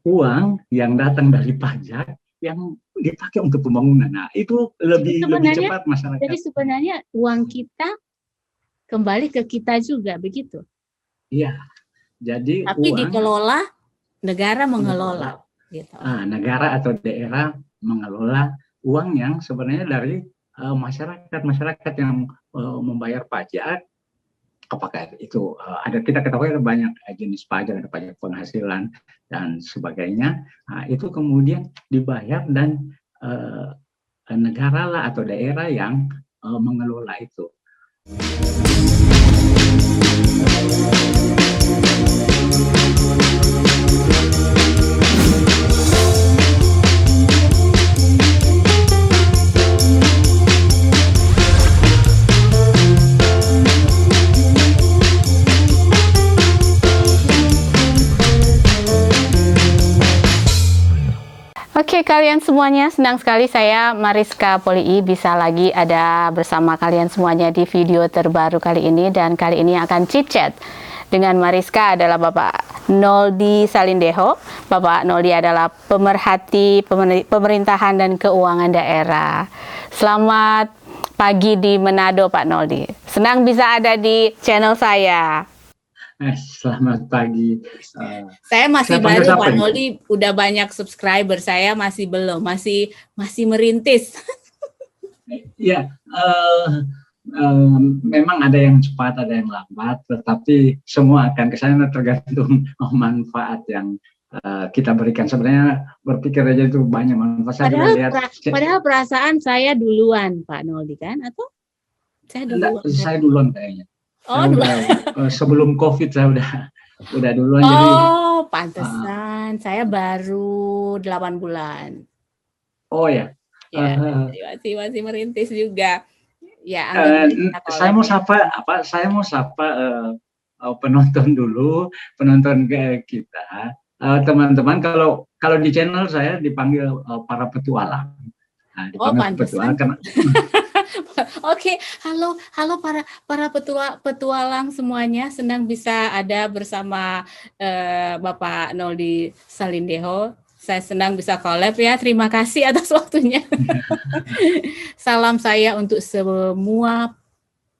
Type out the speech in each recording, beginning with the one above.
uang yang datang dari pajak yang dipakai untuk pembangunan. Nah, itu lebih cepat masyarakat. Jadi sebenarnya uang kita kembali ke kita juga, begitu? Iya. Jadi tapi uang dikelola, negara mengelola. Gitu. Negara atau daerah mengelola uang yang sebenarnya dari masyarakat yang membayar pajak. Apakah itu ada, kita ketahui ada banyak jenis pajak, ada pajak penghasilan dan sebagainya. Itu kemudian dibayar dan negara lah atau daerah yang mengelola itu. Oke, kalian semuanya, senang sekali saya Mariska Polii bisa lagi ada bersama kalian semuanya di video terbaru kali ini. Dan kali ini akan chit-chat dengan Mariska adalah Bapak Noldi Salindeho. Bapak Noldi adalah pemerhati pemerintahan dan keuangan daerah. Selamat pagi di Manado, Pak Noldi. Senang bisa ada di channel saya. Selamat pagi. Saya masih baru, Pak Noldi. Udah banyak subscriber, saya masih belum, masih merintis. Ya, memang ada yang cepat, ada yang lambat, tetapi semua akan ke sana tergantung manfaat yang kita berikan. Sebenarnya berpikir aja itu banyak manfaat. Padahal perasaan saya duluan, Pak Noldi, kan? Atau saya duluan? Saya duluan kayaknya. Sebelum COVID saya udah duluan. Pantesan. Saya baru 8 bulan. Oh ya. Ya, masih merintis juga. Ya, saya mau sapa penonton dulu, penonton kita. Teman-teman, kalau di channel saya dipanggil para petualang. Pantesan. Oke, halo para petualang semuanya, senang bisa ada bersama Bapak Noldi Salindeho. Saya senang bisa collab ya. Terima kasih atas waktunya. Salam saya untuk semua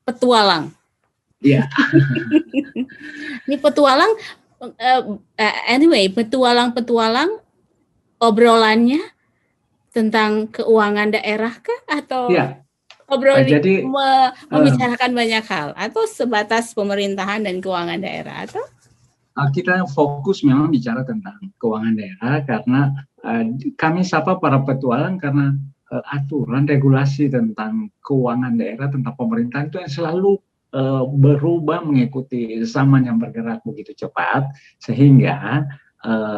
petualang. Iya. Ini petualang, anyway, petualang obrolannya tentang keuangan daerah kah atau? Iya. Membicarakan banyak hal atau sebatas pemerintahan dan keuangan daerah atau? Kita fokus memang bicara tentang keuangan daerah karena kami sapa para petualang karena aturan regulasi tentang keuangan daerah, tentang pemerintahan itu yang selalu berubah mengikuti zaman yang bergerak begitu cepat, sehingga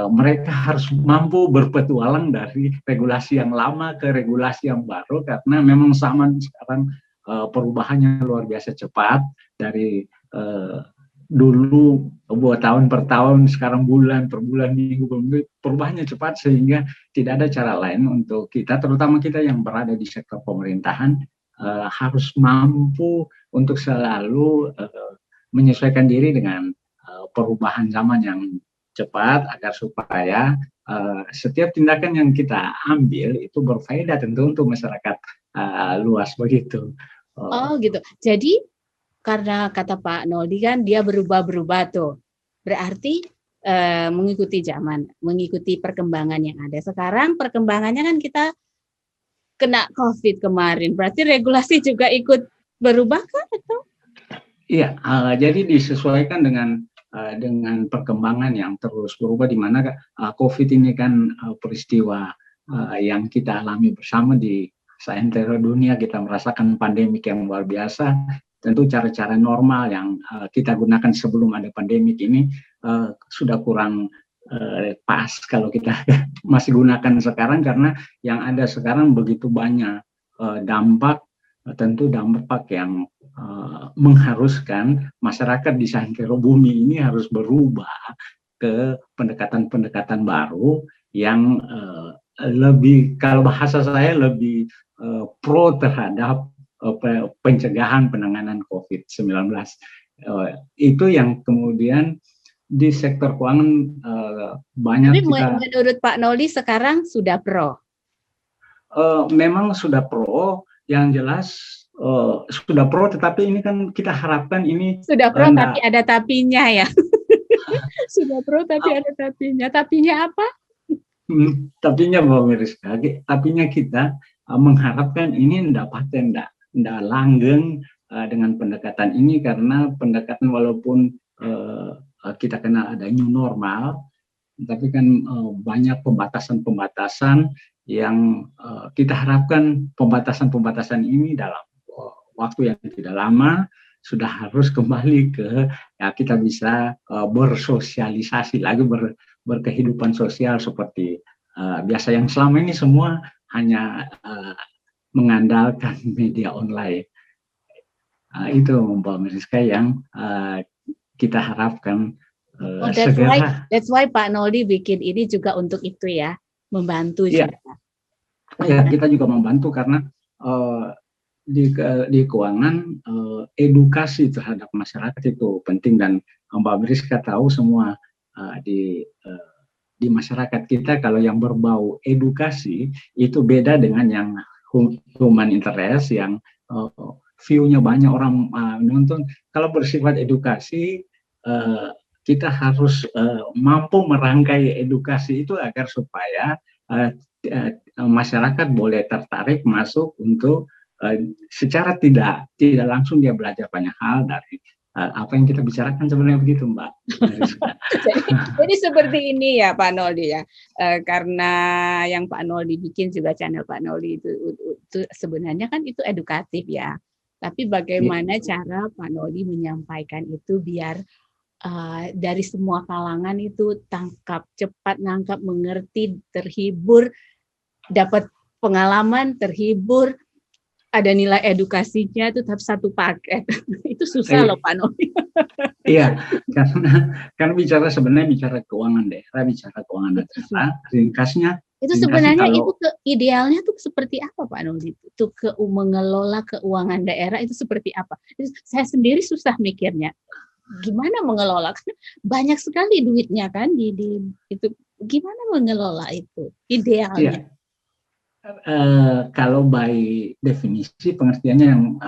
mereka harus mampu berpetualang dari regulasi yang lama ke regulasi yang baru, karena memang zaman sekarang perubahannya luar biasa cepat. Dari dulu buat tahun per tahun, sekarang bulan per bulan, minggu per minggu, perubahannya cepat, sehingga tidak ada cara lain untuk kita, terutama kita yang berada di sektor pemerintahan, harus mampu untuk selalu menyesuaikan diri dengan perubahan zaman yang cepat, agar supaya setiap tindakan yang kita ambil itu berfaedah tentu untuk masyarakat luas begitu. Gitu. Jadi karena kata Pak Noldi kan dia berubah-berubah tuh, berarti mengikuti zaman, mengikuti perkembangan yang ada. Sekarang perkembangannya kan kita kena COVID kemarin, berarti regulasi juga ikut berubah kan atau? Iya, jadi disesuaikan dengan perkembangan yang terus berubah, di mana COVID ini kan peristiwa yang kita alami bersama di seantero dunia. Kita merasakan pandemik yang luar biasa. Tentu cara-cara normal yang kita gunakan sebelum ada pandemik ini sudah kurang pas kalau kita masih gunakan sekarang, karena yang ada sekarang begitu banyak dampak, tentu dampak yang mengharuskan masyarakat di seantero bumi ini harus berubah ke pendekatan-pendekatan baru yang lebih, kalau bahasa saya lebih pro terhadap pencegahan penanganan COVID-19. Itu yang kemudian di sektor keuangan banyak Tapi kita. menurut Pak Noli sekarang sudah pro. Memang sudah pro, yang jelas sudah pro, tetapi ini kan kita harapkan ini sudah pro tapi ada tapinya ya. Sudah pro tapi ada tapinya. Tapinya apa? Tapinya Mbak Meriska, tapinya kita mengharapkan ini tidak langgeng dengan pendekatan ini, karena pendekatan walaupun kita kenal ada new normal, tapi kan banyak pembatasan-pembatasan yang kita harapkan pembatasan-pembatasan ini dalam waktu yang tidak lama sudah harus kembali ke kita bisa bersosialisasi lagi, berkehidupan sosial seperti biasa, yang selama ini semua hanya mengandalkan media online. Itu Mbak Meriska yang kita harapkan segera. That's why Pak Noli bikin ini juga untuk itu ya, membantu juga. Ya, kita juga membantu karena di keuangan edukasi terhadap masyarakat itu penting, dan Mbak Meriska tahu semua di masyarakat kita kalau yang berbau edukasi itu beda dengan yang human interest yang view-nya banyak orang nonton. Kalau bersifat edukasi kita harus mampu merangkai edukasi itu agar supaya masyarakat boleh tertarik masuk untuk secara tidak langsung dia belajar banyak hal dari apa yang kita bicarakan, sebenarnya begitu Mbak. Jadi seperti ini ya Pak Noli ya, karena yang Pak Noli bikin juga channel Pak Noli itu sebenarnya kan itu edukatif ya, tapi bagaimana cara Pak Noli menyampaikan itu biar dari semua kalangan itu tangkap, cepat nangkap, mengerti, terhibur, dapat pengalaman, terhibur, ada nilai edukasinya, itu tetap satu paket. Itu susah loh Pak Noli. Iya, karena sebenarnya bicara keuangan daerah, bicara keuangan daerah, ringkasnya. Itu sebenarnya itu idealnya tuh seperti apa Pak Noli? Itu mengelola keuangan daerah itu seperti apa? Saya sendiri susah mikirnya. Gimana mengelola? Karena banyak sekali duitnya kan di itu. Gimana mengelola itu idealnya? Iya. Kalau by definisi pengertiannya yang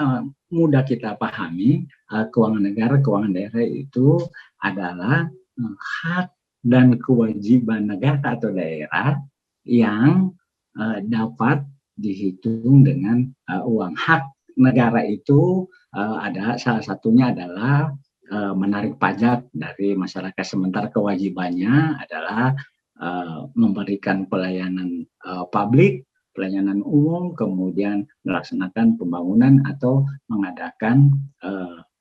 mudah kita pahami, keuangan negara, keuangan daerah itu adalah hak dan kewajiban negara atau daerah yang dapat dihitung dengan uang. Hak negara itu ada salah satunya adalah menarik pajak dari masyarakat, sementara kewajibannya adalah memberikan pelayanan publik, pelayanan umum, kemudian melaksanakan pembangunan atau mengadakan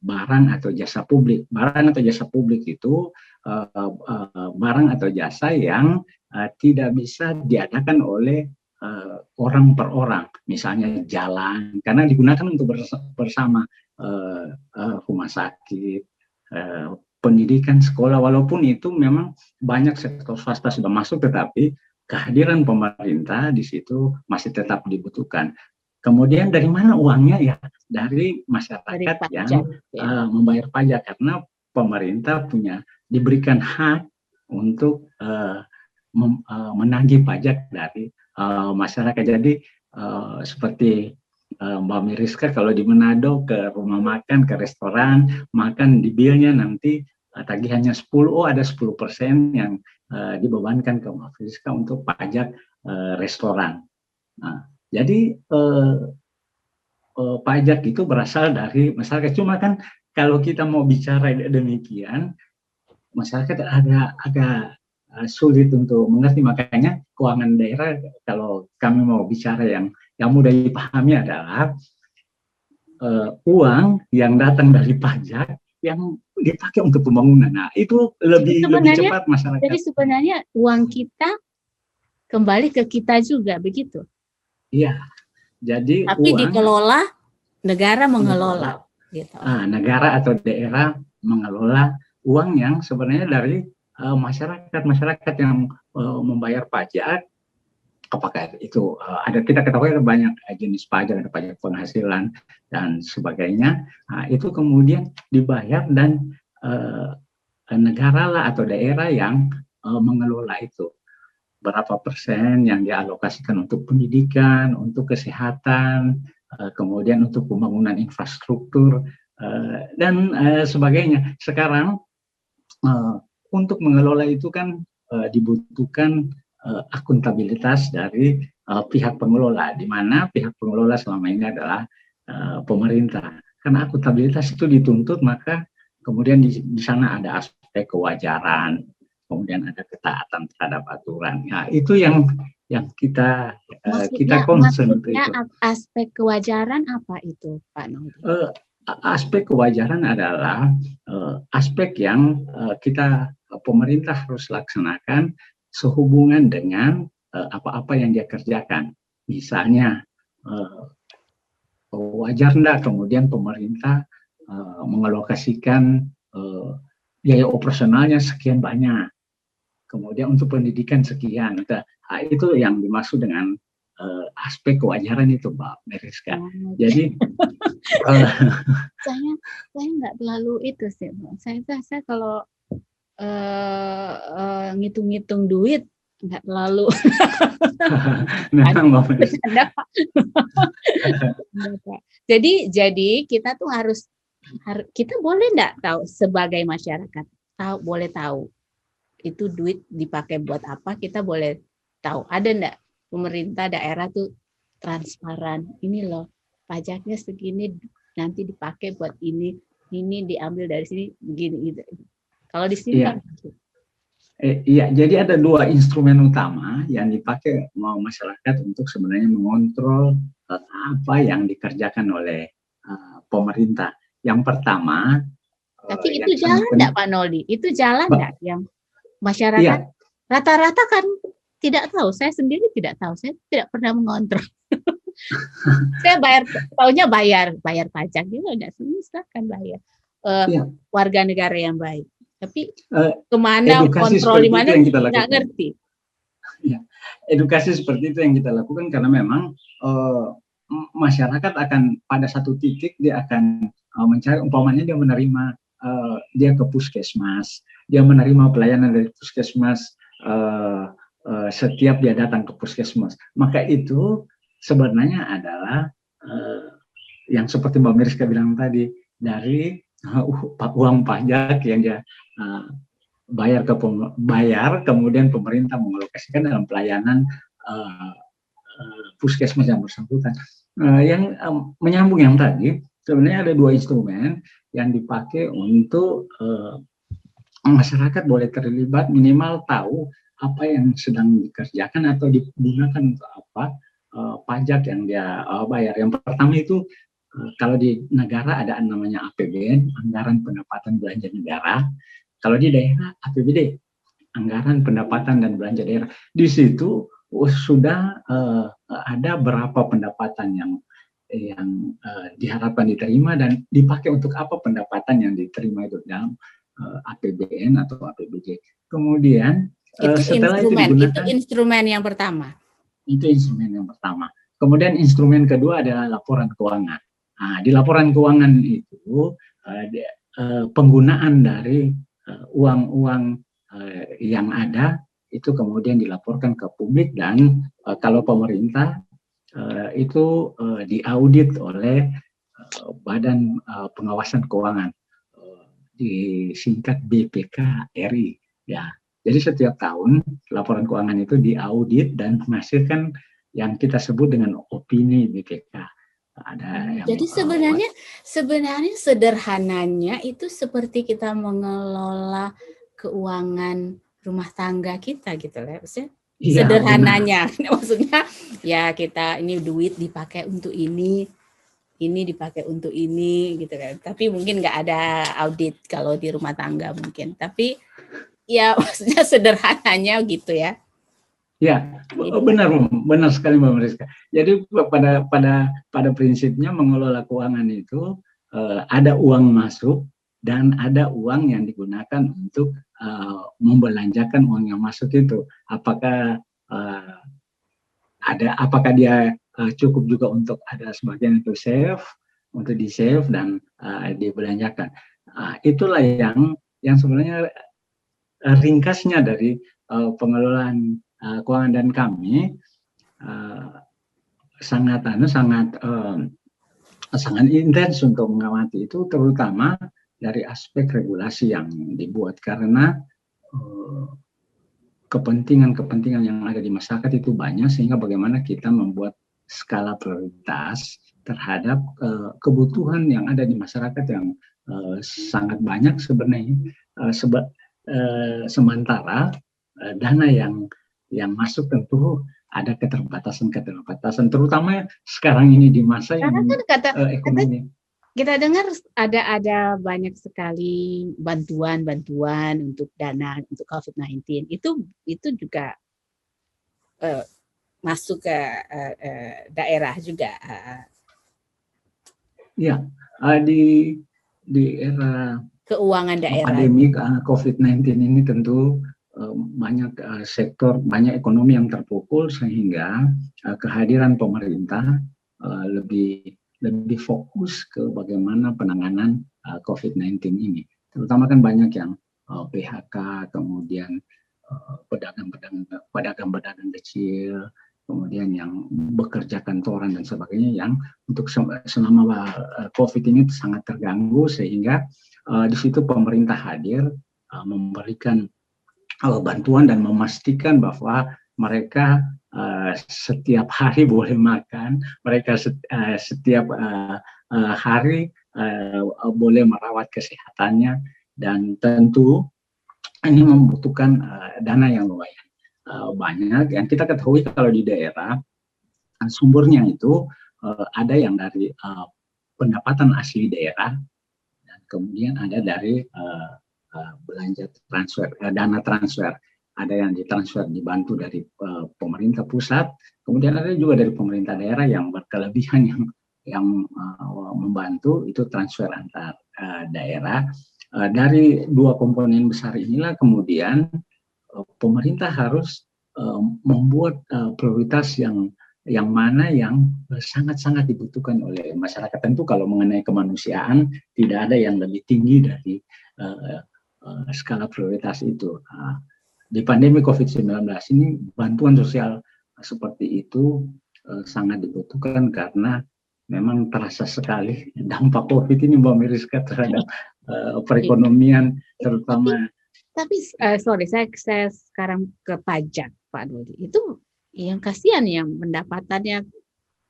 barang atau jasa publik. Barang atau jasa publik itu barang atau jasa yang tidak bisa diadakan oleh orang per orang, misalnya jalan, karena digunakan untuk bersama, rumah sakit, pendidikan, sekolah, walaupun itu memang banyak sektor swasta sudah masuk, tetapi kehadiran pemerintah di situ masih tetap dibutuhkan. Kemudian dari mana uangnya? Ya dari masyarakat yang membayar pajak, karena pemerintah diberikan hak untuk menagih pajak dari masyarakat. Jadi seperti Mbak Meriska kalau di Manado ke rumah makan, ke restoran, makan di bilnya nanti tagihannya 10, ada 10% yang dibebankan ke Mbak Meriska untuk pajak restoran. Nah, jadi pajak itu berasal dari masyarakat. Cuma kan kalau kita mau bicara demikian, masyarakat agak sulit untuk mengerti. Makanya keuangan daerah, kalau kami mau bicara yang mudah dipahami adalah uang yang datang dari pajak yang dipakai untuk pembangunan. Nah, itu lebih cepat masyarakat. Jadi sebenarnya uang kita kembali ke kita juga, begitu? Iya. Jadi tapi dikelola, negara mengelola. Gitu. Negara atau daerah mengelola uang yang sebenarnya dari masyarakat yang membayar pajak. Apakah itu kita ketahui ada banyak jenis pajak, ada pajak penghasilan dan sebagainya. Itu kemudian dibayar dan negara lah atau daerah yang mengelola itu. Berapa persen yang dialokasikan untuk pendidikan, untuk kesehatan, kemudian untuk pembangunan infrastruktur, dan sebagainya. Sekarang untuk mengelola itu kan dibutuhkan akuntabilitas dari pihak pengelola, di mana pihak pengelola selama ini adalah pemerintah. Karena akuntabilitas itu dituntut, maka kemudian di sana ada aspek kewajaran, kemudian ada ketaatan terhadap aturan. Nah, itu yang kita concern maksudnya itu. Aspek kewajaran apa itu, Pak Nodi? Aspek kewajaran adalah aspek yang kita pemerintah harus laksanakan sehubungan dengan apa-apa yang dia kerjakan. Misalnya wajar enggak kemudian pemerintah mengalokasikan biaya operasionalnya sekian banyak, kemudian untuk pendidikan sekian. Nah, itu yang dimaksud dengan aspek kewajaran itu, Mbak Meriska. Jadi saya nggak terlalu itu sih, Bang. Saya kalau ngitung-ngitung duit nggak terlalu. Memang, Mbak Meriska. Jadi kita tuh harus kita boleh nggak tahu sebagai masyarakat boleh tahu itu duit dipakai buat apa, kita boleh tahu. Ada nggak pemerintah daerah tuh transparan, ini loh pajaknya segini nanti dipakai buat ini diambil dari sini begini gitu. Kalau di sini kan iya, jadi ada dua instrumen utama yang dipakai masyarakat untuk sebenarnya mengontrol apa yang dikerjakan oleh pemerintah. Yang pertama, tapi itu jalan nggak, Pak Noldi? Itu jalan nggak yang masyarakat rata-rata kan tidak tahu. Saya sendiri tidak tahu. Saya tidak pernah mengontrol. Saya taunya bayar pajak juga nggak silakan bayar. Warga negara yang baik. Tapi kemana kontrol di mana nggak ngerti. Ya, edukasi seperti itu yang kita lakukan karena memang masyarakat akan pada satu titik dia akan mencari, umpamanya dia menerima dia ke puskesmas, dia menerima pelayanan dari puskesmas setiap dia datang ke puskesmas, maka itu sebenarnya adalah yang seperti Mbak Meriska bilang tadi, dari uang pajak yang dia bayar kemudian pemerintah mengalokasikan dalam pelayanan puskesmas yang bersangkutan. Yang menyambung yang tadi, sebenarnya ada dua instrumen yang dipakai untuk masyarakat boleh terlibat, minimal tahu apa yang sedang dikerjakan atau digunakan untuk apa pajak yang dia bayar. Yang pertama itu kalau di negara ada namanya APBN, Anggaran Pendapatan Belanja Negara. Kalau di daerah APBD, Anggaran Pendapatan dan Belanja Daerah. Di situ sudah ada berapa pendapatan yang diharapkan diterima dan dipakai untuk apa pendapatan yang diterima itu dalam APBN atau APBD. Kemudian setelah itu digunakan, itu instrumen yang pertama. Itu instrumen yang pertama. Kemudian instrumen kedua adalah laporan keuangan. Nah, di laporan keuangan itu penggunaan dari uang-uang yang ada itu kemudian dilaporkan ke publik dan kalau pemerintah itu diaudit oleh Badan Pengawasan Keuangan, disingkat BPK RI. Ya, jadi setiap tahun laporan keuangan itu diaudit dan menghasilkan yang kita sebut dengan opini BPK. Ada yang, jadi sebenarnya sederhananya itu seperti kita mengelola keuangan rumah tangga kita gitu lah, maksudnya. Iya, sederhananya, maksudnya ya kita ini duit dipakai untuk ini dipakai untuk ini gitu kan. Tapi mungkin nggak ada audit kalau di rumah tangga mungkin. Tapi ya maksudnya sederhananya gitu ya. Ya, benar sekali Mbak Meriska. Jadi pada prinsipnya mengelola keuangan itu ada uang masuk dan ada uang yang digunakan untuk membelanjakan uang yang masuk itu. Apakah dia cukup juga untuk ada sebagian untuk di save dan dibelanjakan. Itulah yang yang sebenarnya ringkasnya dari pengelolaan keuangan dan kami sangat intens untuk mengamati itu, terutama dari aspek regulasi yang dibuat, karena kepentingan-kepentingan yang ada di masyarakat itu banyak, sehingga bagaimana kita membuat skala prioritas terhadap kebutuhan yang ada di masyarakat yang sangat banyak sebenarnya. Sementara dana yang masuk tentu ada keterbatasan, terutama sekarang ini di masa yang ekonomi. Kita dengar ada banyak sekali bantuan untuk dana untuk COVID-19. Itu juga masuk ke daerah juga. Ya, di era keuangan daerah. Pandemi COVID-19 ini tentu banyak sektor, banyak ekonomi yang terpukul, sehingga kehadiran pemerintah lebih fokus ke bagaimana penanganan COVID-19 ini. Terutama kan banyak yang PHK, kemudian pedagang-pedagang kecil, kemudian yang bekerja kantoran dan sebagainya, yang untuk selama COVID ini sangat terganggu, sehingga di situ pemerintah hadir memberikan bantuan dan memastikan bahwa mereka setiap hari boleh makan, mereka setiap hari boleh merawat kesehatannya, dan tentu ini membutuhkan dana yang lumayan banyak. Yang kita ketahui kalau di daerah sumbernya itu ada yang dari pendapatan asli daerah, dan kemudian ada dari belanja transfer, dana transfer. Ada yang ditransfer dibantu dari pemerintah pusat, kemudian ada juga dari pemerintah daerah yang berkelebihan yang membantu, itu transfer antar daerah. Dari dua komponen besar inilah kemudian pemerintah harus membuat prioritas yang mana yang sangat-sangat dibutuhkan oleh masyarakat. Tentu kalau mengenai kemanusiaan tidak ada yang lebih tinggi dari skala prioritas itu. Di pandemi COVID-19 ini bantuan sosial seperti itu sangat dibutuhkan, karena memang terasa sekali dampak COVID ini, Mbak Miriska, terhadap perekonomian terutama. Tapi sorry, saya sekarang ke pajak, Pak Dodi. Itu yang kasihan, yang pendapatannya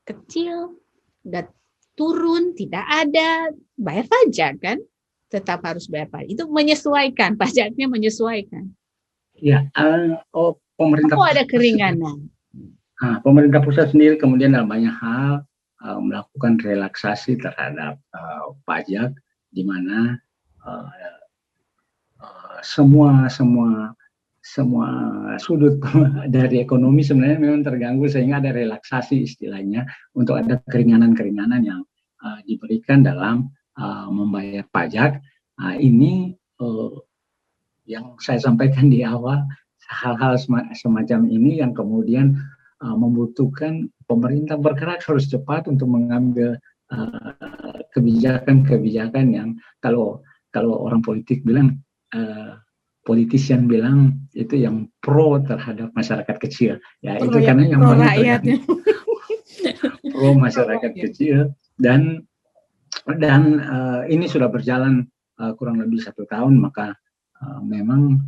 kecil, nggak turun, tidak ada, bayar pajak kan? Tetap harus bayar pajak. Itu menyesuaikan, pajaknya menyesuaikan. Ya, pemerintah pusat ada keringanan. Pemerintah pusat sendiri kemudian dalam banyak hal melakukan relaksasi terhadap pajak, di mana semua sudut dari ekonomi sebenarnya memang terganggu, sehingga ada relaksasi istilahnya untuk ada keringanan-keringanan yang diberikan dalam membayar pajak. Ini yang saya sampaikan di awal, hal-hal semacam ini yang kemudian membutuhkan pemerintah bergerak harus cepat untuk mengambil kebijakan-kebijakan yang kalau orang politik bilang, politician bilang itu yang pro terhadap masyarakat kecil. Ya, itu karena yang banyak pro masyarakat kecil, dan ini sudah berjalan kurang lebih 1 tahun, maka memang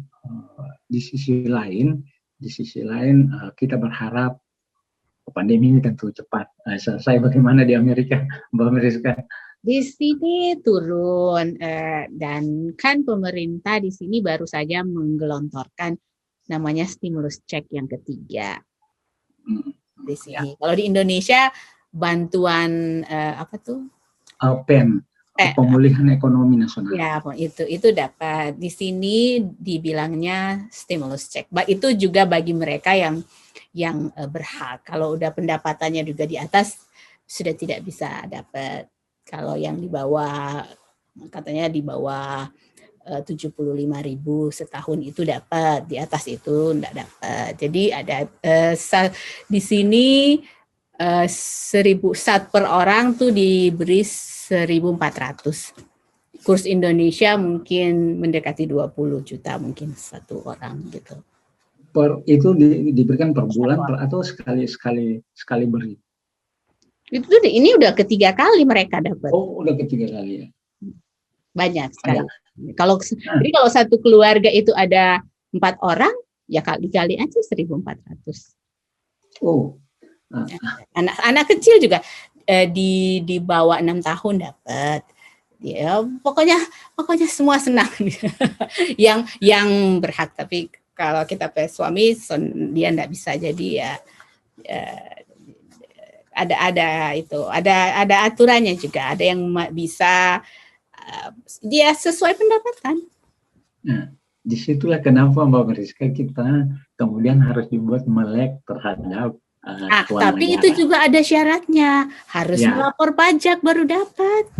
di sisi lain kita berharap pandemi ini tentu cepat selesai. Bagaimana di Amerika, Mbak Miriska? Di sini turun, dan kan pemerintah di sini baru saja menggelontorkan namanya stimulus check yang ketiga di sini. Ya. Kalau di Indonesia bantuan apa tuh? PEN. Pemulihan ekonomi nasional. Ya, itu dapat. Di sini dibilangnya stimulus check. Itu juga bagi mereka yang berhak. Kalau udah pendapatannya juga di atas, sudah tidak bisa dapat. Kalau yang di bawah, katanya di bawah 75.000 setahun itu dapat, di atas itu enggak dapat. Jadi ada di sini 1.000 per orang tuh diberi 1.400. kurs Indonesia mungkin mendekati 20 juta mungkin satu orang gitu. Itu diberikan per bulan atau sekali beri? Itu ini udah ketiga kali mereka dapat. Oh, udah ketiga kali ya. Banyak sekali. Jadi kalau satu keluarga itu ada 4 orang, ya kali-kali aja 1.400. Oh. Anak kecil juga di bawah 6 tahun dapat. Ya, pokoknya semua senang. yang berhak, tapi kalau kita suami dia enggak bisa, jadi ya ada aturannya juga, ada yang bisa dia sesuai pendapatan. Nah, disitulah kenapa Mbak Mariska kita kemudian harus dibuat melek terhadap tapi itu juga ada syaratnya, harus melapor pajak baru dapat.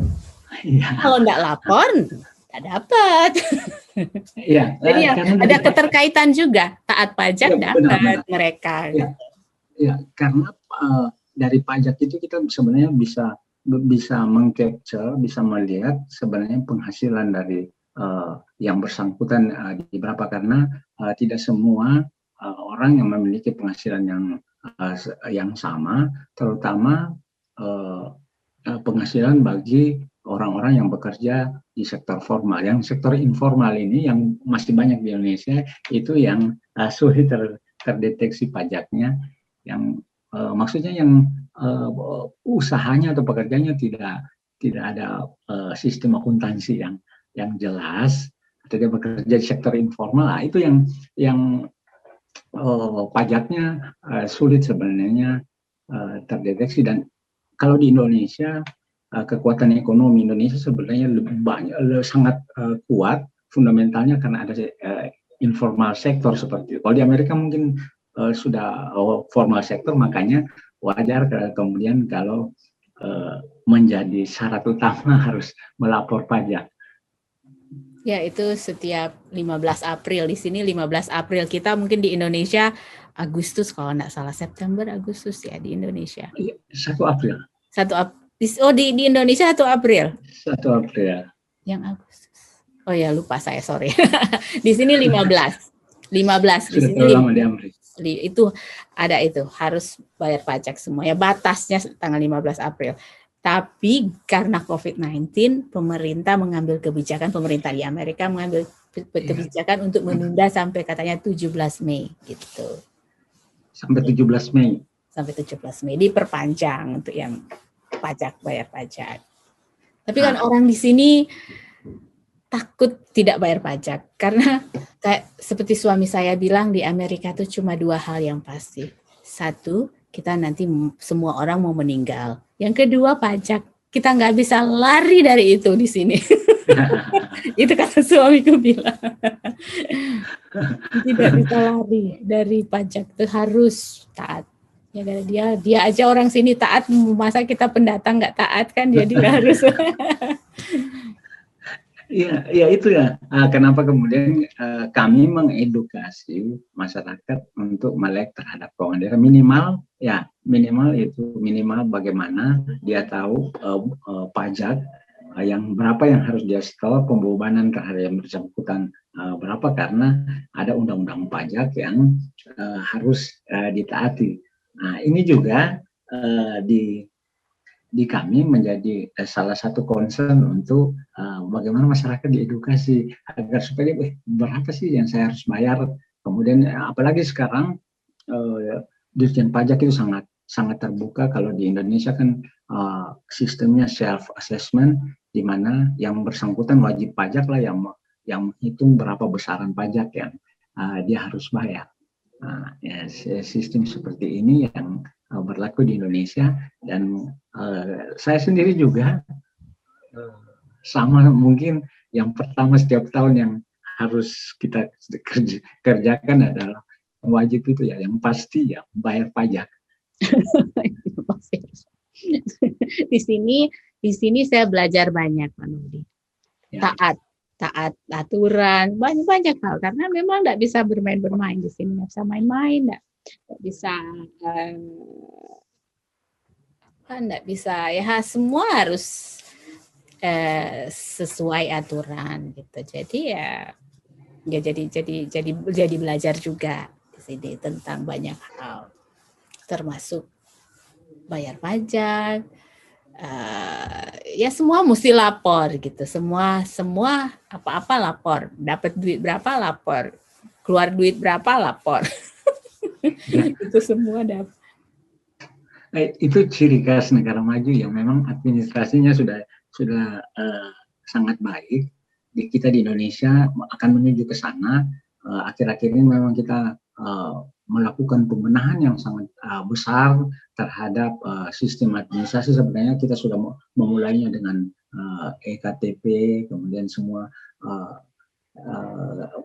Kalau enggak lapor, enggak dapat. Jadi ada keterkaitan juga, taat pajak dapat mereka. Ya, karena dari pajak itu kita sebenarnya bisa mengcapture, bisa melihat sebenarnya penghasilan dari yang bersangkutan di berapa, karena tidak semua orang yang memiliki penghasilan yang sama, terutama penghasilan bagi orang-orang yang bekerja di sektor formal. Yang sektor informal ini yang masih banyak di Indonesia itu yang sulit terdeteksi pajaknya, yang maksudnya yang usahanya atau pekerjanya tidak ada sistem akuntansi yang jelas, atau dia bekerja di sektor informal. Itu yang pajaknya sulit sebenarnya terdeteksi. Dan kalau di Indonesia, kekuatan ekonomi Indonesia sebenarnya sangat kuat fundamentalnya karena ada informal sektor seperti itu. Kalau di Amerika mungkin sudah formal sektor, makanya wajar kemudian kalau menjadi syarat utama harus melapor pajak. Ya, itu setiap 15 April. Di sini 15 April, kita mungkin di Indonesia Agustus, kalau nggak salah September Agustus ya di Indonesia. 1 April. Di Indonesia 1 April. 1 April. Yang Agustus. Oh ya, lupa saya, sorry. Di sini 15. 15 di sini. Lama di Amerika. Itu ada, itu harus bayar pajak semua. Ya, batasnya tanggal 15 April. Tapi karena COVID-19, pemerintah mengambil kebijakan, pemerintah di Amerika mengambil kebijakan untuk menunda sampai katanya 17 Mei gitu. Sampai 17 Mei. Sampai 17 Mei diperpanjang untuk yang pajak, bayar pajak. Tapi kan orang di sini takut tidak bayar pajak karena kayak seperti suami saya bilang, di Amerika itu cuma 2 hal yang pasti. 1, kita nanti semua orang mau meninggal. Yang kedua, pajak. Kita nggak bisa lari dari itu di sini. Itu kata suamiku bilang. Tidak bisa lari dari pajak, itu harus taat. Ya, dia aja orang sini taat, masa kita pendatang nggak taat kan? Jadi harus. Ya itu ya. Kenapa kemudian kami mengedukasi masyarakat untuk melek terhadap keuangan daerah, minimal bagaimana dia tahu pajak yang berapa yang harus dia setor, pembebanan terhadap yang bersangkutan berapa, karena ada undang-undang pajak yang harus ditaati. Nah, ini juga di kami menjadi salah satu concern untuk bagaimana masyarakat diedukasi agar supaya berapa sih yang saya harus bayar. Kemudian apalagi sekarang Dirjen Pajak itu sangat terbuka. Kalau di Indonesia kan sistemnya self assessment, di mana yang bersangkutan wajib pajak lah yang menghitung berapa besaran pajak yang dia harus bayar. Ya, sistem seperti ini yang berlaku di Indonesia, dan saya sendiri juga sama, mungkin yang pertama setiap tahun yang harus kita kerjakan adalah wajib itu ya, yang pasti ya bayar pajak. Di sini saya belajar banyak, Pak Nudi. Ya. Taat aturan, banyak hal, karena memang nggak bisa bermain-bermain di sini, nggak bisa main-main, nggak bisa ya, semua harus sesuai aturan gitu. Jadi jadi belajar juga di sini tentang banyak hal, termasuk bayar pajak. Ya semua mesti lapor gitu. Semua apa-apa lapor. Dapat duit berapa lapor. Keluar duit berapa lapor. Itu semua dapat. Itu ciri khas negara maju yang memang administrasinya sudah sangat baik. Kita di Indonesia akan menuju ke sana. Akhir-akhir ini memang kita melakukan pembenahan yang sangat besar terhadap sistem administrasi. Sebenarnya kita sudah memulainya dengan EKTP, kemudian semua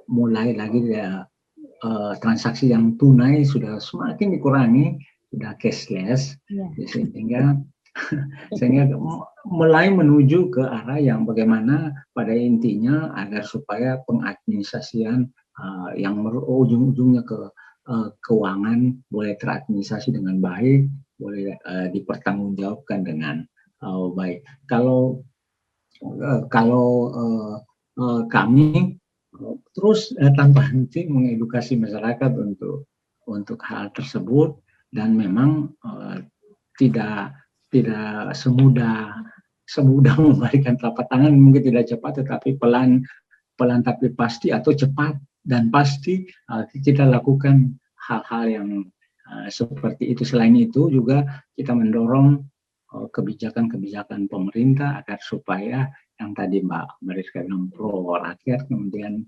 mulai lagi transaksi yang tunai sudah semakin dikurangi, sudah cashless, sehingga mulai menuju ke arah yang bagaimana pada intinya agar supaya pengadministrasian yang ujung-ujungnya ke keuangan boleh teradministrasi dengan baik, boleh dipertanggungjawabkan dengan baik. Kalau kami terus tanpa henti mengedukasi masyarakat untuk hal tersebut, dan memang tidak semudah memberikan telapak tangan, mungkin tidak cepat tetapi pelan tapi pasti, atau cepat dan pasti kita lakukan hal-hal yang seperti itu. Selain itu juga kita mendorong kebijakan-kebijakan pemerintah agar supaya yang tadi Mbak Mariska bilang pro rakyat, kemudian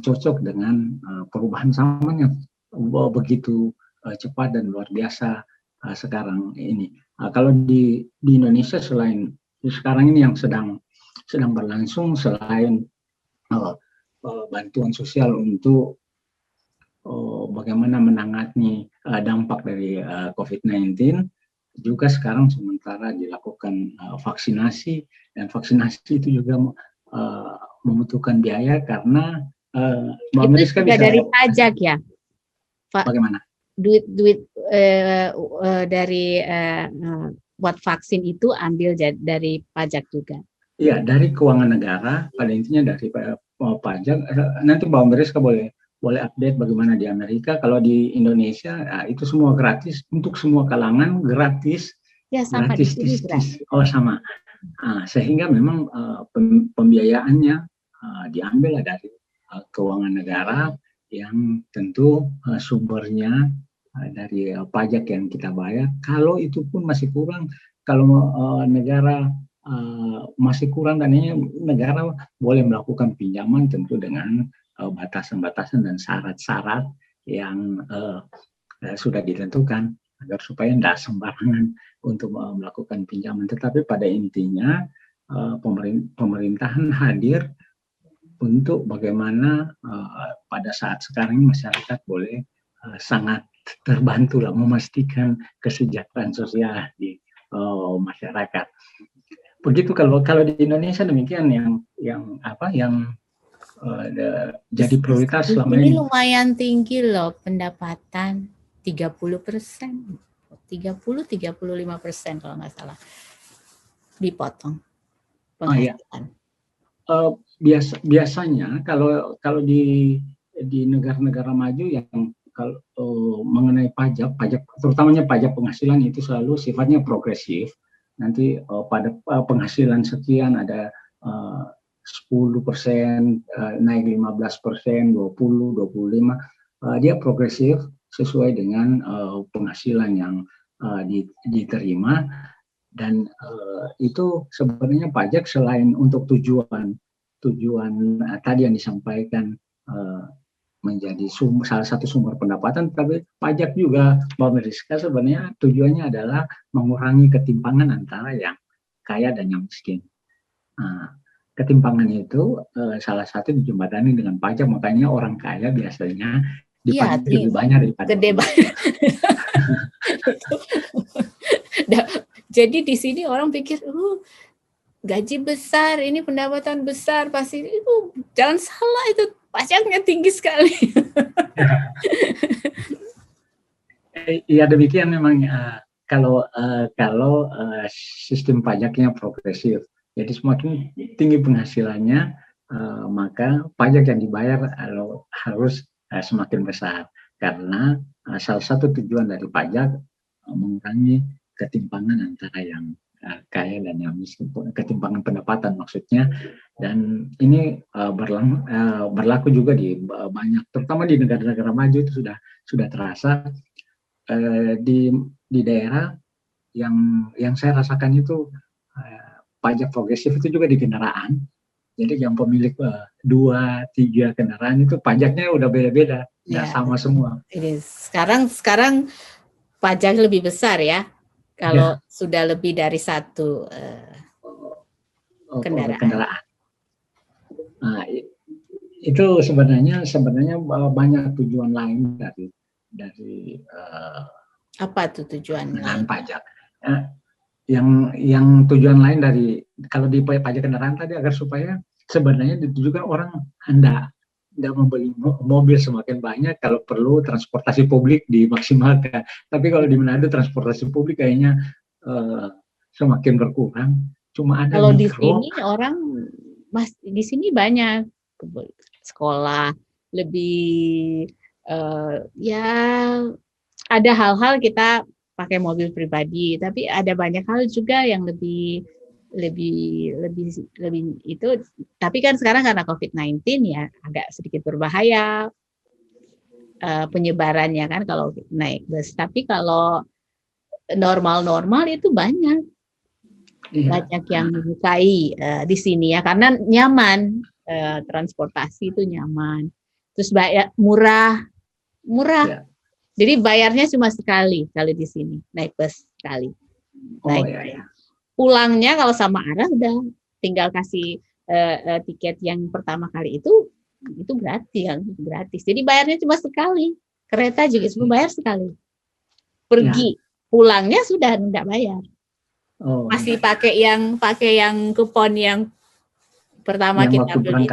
cocok dengan perubahan zaman yang begitu cepat dan luar biasa sekarang ini. Kalau di Indonesia, selain sekarang ini yang sedang berlangsung, selain bantuan sosial untuk bagaimana menangani dampak dari COVID-19, juga sekarang sementara dilakukan vaksinasi, dan vaksinasi itu juga membutuhkan biaya karena Mbak Mariska bisa dari pajak ya, Pak? Bagaimana? Duit dari buat vaksin itu ambil dari pajak juga. Iya, dari keuangan negara, pada intinya dari pajak. Nanti Mbak Mariska boleh update bagaimana di Amerika. Kalau di Indonesia itu semua gratis untuk semua kalangan, gratis. Ya, sama gratis. Oh, sama. Sehingga memang pembiayaannya diambil dari keuangan negara, yang tentu sumbernya dari pajak yang kita bayar. Kalau itu pun masih kurang, kalau negara masih kurang dananya, negara boleh melakukan pinjaman tentu dengan batasan-batasan dan syarat-syarat yang sudah ditentukan agar supaya tidak sembarangan untuk melakukan pinjaman. Tetapi pada intinya pemerintahan hadir untuk bagaimana pada saat sekarang ini masyarakat boleh sangat terbantu lah, memastikan kesejahteraan sosial di masyarakat. Begitu kalau di Indonesia demikian yang jadi prioritas selama ini. Ini lumayan tinggi loh pendapatan, 30%, 30-35% kalau nggak salah dipotong penghasilan. Biasanya kalau di negara-negara maju yang kalau mengenai pajak terutamanya pajak penghasilan itu selalu sifatnya progresif. Nanti pada penghasilan sekian ada 10%, naik 15%, 20, 25, dia progresif sesuai dengan penghasilan yang diterima. Dan itu sebenarnya pajak selain untuk tujuan tadi yang disampaikan menjadi salah satu sumber pendapatan, tapi pajak juga Mbak Mariska sebenarnya tujuannya adalah mengurangi ketimpangan antara yang kaya dan yang miskin. Ketimpangan itu salah satu dijembatani dengan pajak, makanya orang kaya biasanya dipajak lebih banyak daripada gede banget. Jadi di sini orang pikir, gaji besar, ini pendapatan besar, pasti itu jangan salah, itu pajaknya tinggi sekali. Iya demikian memang, sistem pajaknya progresif, jadi semakin tinggi penghasilannya, maka pajak yang dibayar harus semakin besar, karena salah satu tujuan dari pajak mengurangi ketimpangan antara yang kaya dan yang miskin, ketimpangan pendapatan maksudnya. Dan ini berlaku juga di banyak, terutama di negara-negara maju itu sudah terasa. Di daerah yang saya rasakan itu pajak progresif itu juga di kendaraan. Jadi yang pemilik 2-3 kendaraan itu pajaknya udah beda-beda, nggak sama semua. Ini sekarang pajak lebih besar ya kalau sudah lebih dari satu kendaraan. Nah, itu sebenarnya banyak tujuan lain dari apa tuh tujuan dengan pajak. Yang tujuan lain dari kalau di pajak kendaraan tadi agar supaya sebenarnya ditujukan orang tidak membeli mobil semakin banyak, kalau perlu transportasi publik dimaksimalkan. Tapi kalau di Manado transportasi publik kayaknya semakin berkurang. Cuma ada kalau di sini orang di sini banyak sekolah lebih ya ada hal-hal kita pakai mobil pribadi, tapi ada banyak hal juga yang lebih itu. Tapi kan sekarang karena COVID-19 ya agak sedikit berbahaya penyebarannya kan kalau naik bus. Tapi kalau normal itu banyak yang menyukai di sini ya, karena nyaman, transportasi itu nyaman, terus murah. Jadi bayarnya cuma sekali di sini, naik bus sekali. Pulangnya kalau sama arah udah tinggal kasih tiket yang pertama kali itu gratis. Jadi bayarnya cuma sekali. Kereta juga cuma bayar sekali. Pergi, pulangnya sudah enggak bayar. Masih pakai yang kupon yang pertama yang kita beli.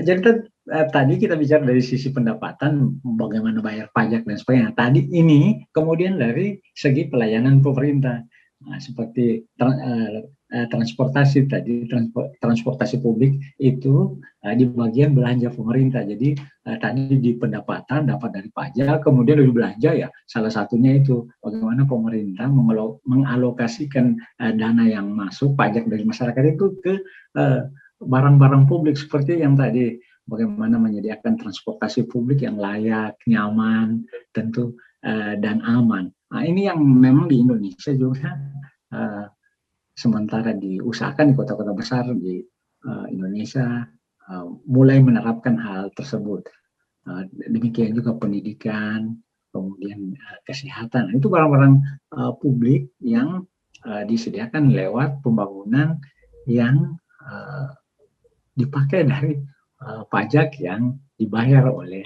Jadi tadi kita bicara dari sisi pendapatan, bagaimana bayar pajak dan sebagainya. Tadi ini kemudian dari segi pelayanan pemerintah, seperti transportasi tadi, transportasi publik itu di bagian belanja pemerintah. Jadi tadi di pendapatan dapat dari pajak, kemudian dari belanja ya salah satunya itu bagaimana pemerintah mengalokasikan dana yang masuk pajak dari masyarakat itu ke barang-barang publik, seperti yang tadi bagaimana menyediakan transportasi publik yang layak, nyaman, tentu dan aman. Nah, ini yang memang di Indonesia juga sementara diusahakan di kota-kota besar di Indonesia mulai menerapkan hal tersebut. Demikian juga pendidikan, kemudian kesehatan. Itu barang-barang publik yang disediakan lewat pembangunan yang dipakai dari pajak yang dibayar oleh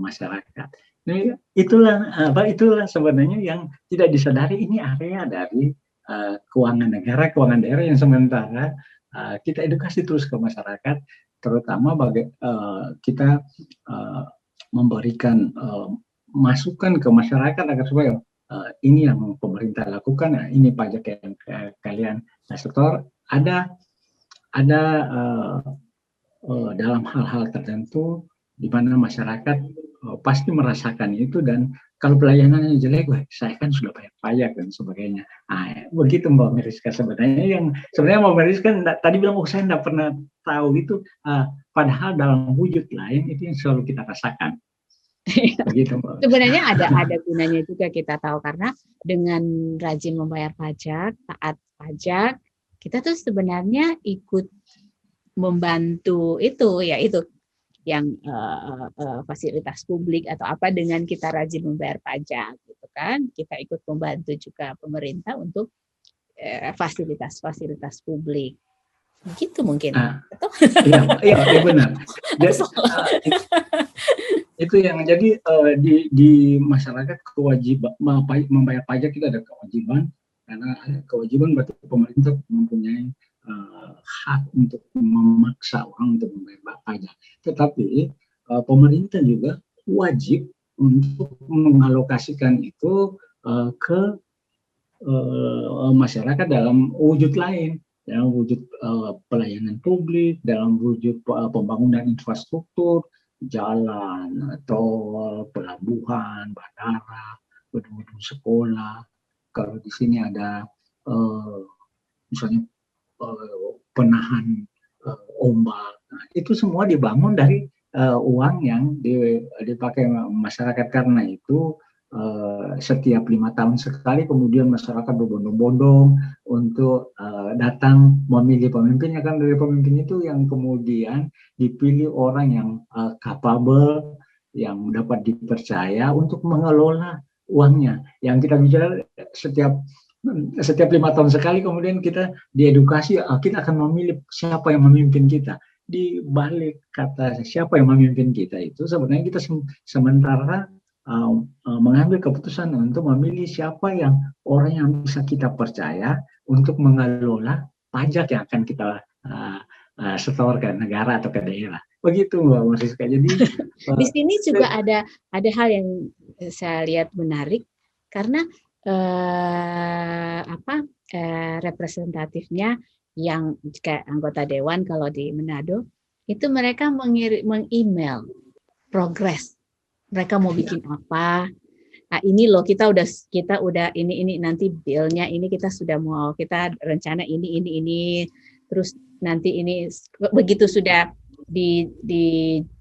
masyarakat. Nah, itulah sebenarnya yang tidak disadari, ini area dari keuangan negara, keuangan daerah yang sementara kita edukasi terus ke masyarakat, terutama kita memberikan masukan ke masyarakat agar supaya ini yang pemerintah lakukan, ini pajak yang kalian setor, ada dalam hal-hal tertentu di mana masyarakat pasti merasakan itu, dan kalau pelayanannya jelek, saya kan sudah bayar pajak dan sebagainya. Begitu Mbak Meriska. Sebenarnya Mbak Meriska tadi bilang, saya tidak pernah tahu itu, padahal dalam wujud lain itu yang selalu kita rasakan. Begitu, Mbak. Sebenarnya ada gunanya juga kita tahu, karena dengan rajin membayar pajak, taat pajak, kita tuh sebenarnya ikut membantu itu yang fasilitas publik atau apa, dengan kita rajin membayar pajak gitu kan, kita ikut membantu juga pemerintah untuk fasilitas publik gitu mungkin. Iya benar. Itu yang jadi di masyarakat kewajiban membayar pajak itu ada kewajiban, karena kewajiban berarti pemerintah mempunyai hak untuk memaksa orang untuk membayar pajak. Tetapi pemerintah juga wajib untuk mengalokasikan itu ke masyarakat dalam wujud lain, dalam wujud pelayanan publik, dalam wujud pembangunan infrastruktur, jalan, tol, pelabuhan, bandara, gedung-gedung sekolah. Kalau di sini ada misalnya penahan ombak, nah, itu semua dibangun dari uang yang dipakai masyarakat. Karena itu setiap 5 tahun sekali kemudian masyarakat berbondong-bondong untuk datang memilih pemimpinnya. Kan dari pemimpin itu yang kemudian dipilih orang yang capable, yang dapat dipercaya untuk mengelola uangnya. Yang kita bicara setiap 5 tahun sekali kemudian kita diedukasi, kita akan memilih siapa yang memimpin kita. Di balik kata siapa yang memimpin kita itu sebenarnya kita sementara mengambil keputusan untuk memilih siapa yang orang yang bisa kita percaya untuk mengelola pajak yang akan kita setor ke negara atau ke daerah. Begitu Mbak Mariska. Jadi di sini juga ada hal yang saya lihat menarik karena representatifnya yang kayak anggota dewan kalau di Manado itu mereka meng-email progres mereka mau bikin apa. Nah, ini loh kita udah ini nanti bill-nya ini kita rencana ini terus nanti ini begitu sudah dijadikan